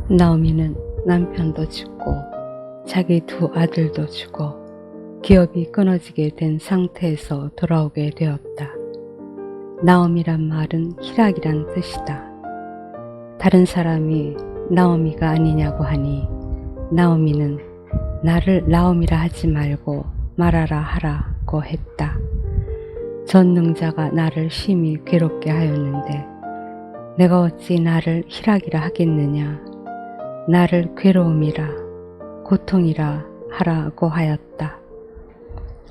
나오미는 남편도 죽고 자기 두 아들도 죽어 기업이 끊어지게 된 상태에서 돌아오게 되었다. 나오미란 말은 희락이란 뜻이다. 다른 사람이 나오미가 아니냐고 하니 나오미는 나를 나오미라 하지 말고 말하라 하라고 했다. 전능자가 나를 심히 괴롭게 하였는데 내가 어찌 나를 희락이라 하겠느냐. 나를 괴로움이라 고통이라 하라고 하였다.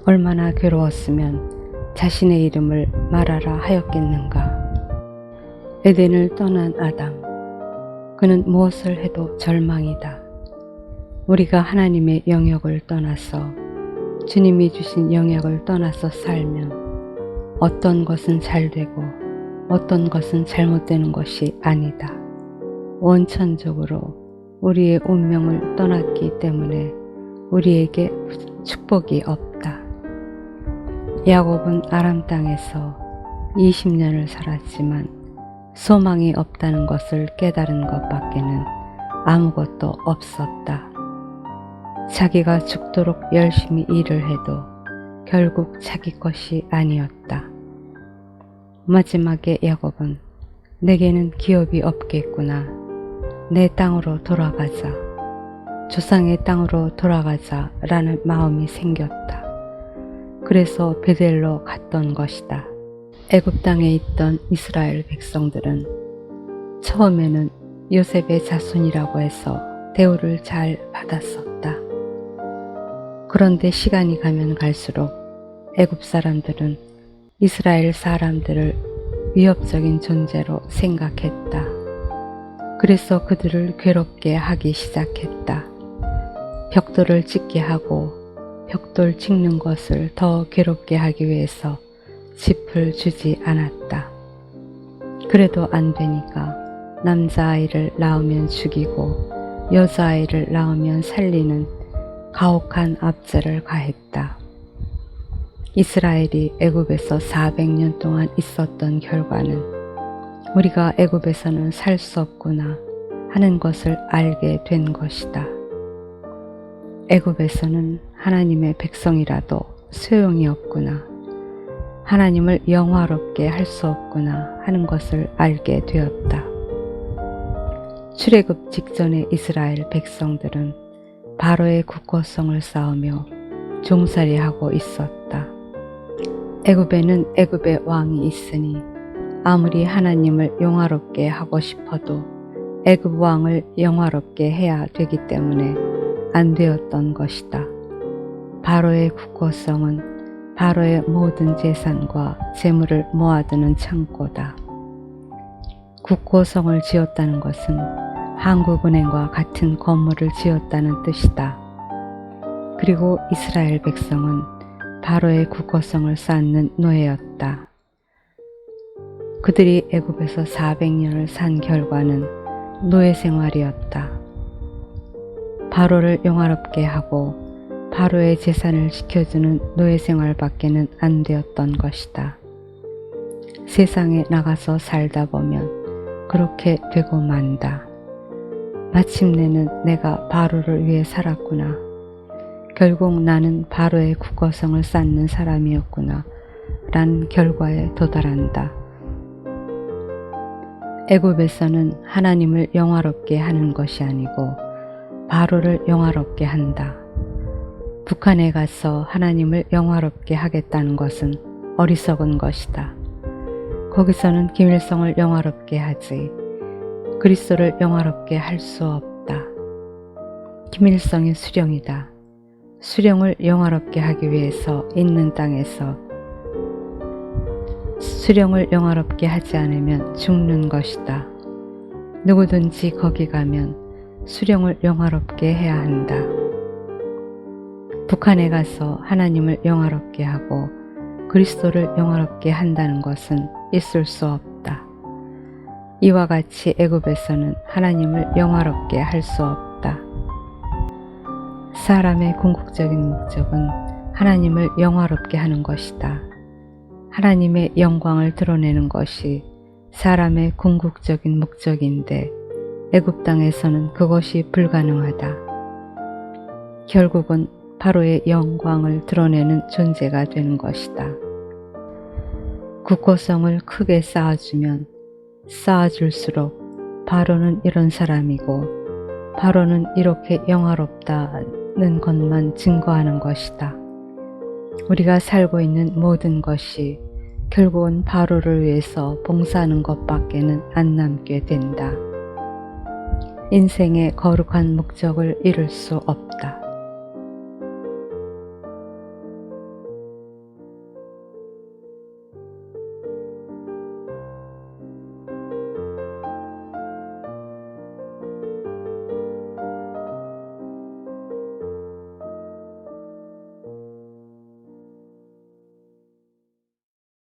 얼마나 괴로웠으면 자신의 이름을 말하라 하였겠는가. 에덴을 떠난 아담, 그는 무엇을 해도 절망이다. 우리가 하나님의 영역을 떠나서 주님이 주신 영역을 떠나서 살면 어떤 것은 잘 되고 어떤 것은 잘못되는 것이 아니다. 원천적으로 우리의 운명을 떠났기 때문에 우리에게 축복이 없다. 야곱은 아람 땅에서 20년을 살았지만 소망이 없다는 것을 깨달은 것밖에는 아무것도 없었다. 자기가 죽도록 열심히 일을 해도 결국 자기 것이 아니었다. 마지막에 야곱은 내게는 기업이 없겠구나. 내 땅으로 돌아가자. 조상의 땅으로 돌아가자 라는 마음이 생겼다. 그래서 베델로 갔던 것이다. 애굽 땅에 있던 이스라엘 백성들은 처음에는 요셉의 자손이라고 해서 대우를 잘 받았었다. 그런데 시간이 가면 갈수록 애굽 사람들은 이스라엘 사람들을 위협적인 존재로 생각했다. 그래서 그들을 괴롭게 하기 시작했다. 벽돌을 찍게 하고 벽돌 찍는 것을 더 괴롭게 하기 위해서 짚을 주지 않았다. 그래도 안 되니까 남자아이를 낳으면 죽이고 여자아이를 낳으면 살리는 가혹한 압제를 가했다. 이스라엘이 애굽에서 400년 동안 있었던 결과는 우리가 애굽에서는 살 수 없구나 하는 것을 알게 된 것이다. 애굽에서는 하나님의 백성이라도 소용이 없구나. 하나님을 영화롭게 할 수 없구나 하는 것을 알게 되었다. 출애굽 직전의 이스라엘 백성들은 바로의 국고성을 쌓으며 종살이하고 있었다. 애굽에는 애굽의 왕이 있으니 아무리 하나님을 영화롭게 하고 싶어도 애굽 왕을 영화롭게 해야 되기 때문에 안 되었던 것이다. 바로의 국고성은 바로의 모든 재산과 재물을 모아두는 창고다. 국고성을 지었다는 것은 한국은행과 같은 건물을 지었다는 뜻이다. 그리고 이스라엘 백성은 바로의 국고성을 쌓는 노예였다. 그들이 애굽에서 400년을 산 결과는 노예 생활이었다. 바로를 영화롭게 하고 바로의 재산을 지켜주는 노예 생활밖에는 안 되었던 것이다. 세상에 나가서 살다 보면 그렇게 되고 만다. 마침내는 내가 바로를 위해 살았구나. 결국 나는 바로의 국고성을 쌓는 사람이었구나 라는 결과에 도달한다. 애굽에서는 하나님을 영화롭게 하는 것이 아니고 바로를 영화롭게 한다. 북한에 가서 하나님을 영화롭게 하겠다는 것은 어리석은 것이다. 거기서는 김일성을 영화롭게 하지 그리스도를 영화롭게 할 수 없다. 김일성이 수령이다. 수령을 영화롭게 하기 위해서 있는 땅에서 수령을 영화롭게 하지 않으면 죽는 것이다. 누구든지 거기 가면 수령을 영화롭게 해야 한다. 북한에 가서 하나님을 영화롭게 하고 그리스도를 영화롭게 한다는 것은 있을 수 없다. 이와 같이 애굽에서는 하나님을 영화롭게 할 수 없다. 사람의 궁극적인 목적은 하나님을 영화롭게 하는 것이다. 하나님의 영광을 드러내는 것이 사람의 궁극적인 목적인데 애굽 땅에서는 그것이 불가능하다. 결국은 바로의 영광을 드러내는 존재가 되는 것이다. 국고성을 크게 쌓아주면 쌓아줄수록 바로는 이런 사람이고 바로는 이렇게 영화롭다는 것만 증거하는 것이다. 우리가 살고 있는 모든 것이 결국은 바로를 위해서 봉사하는 것밖에는 안 남게 된다. 인생의 거룩한 목적을 이룰 수 없다.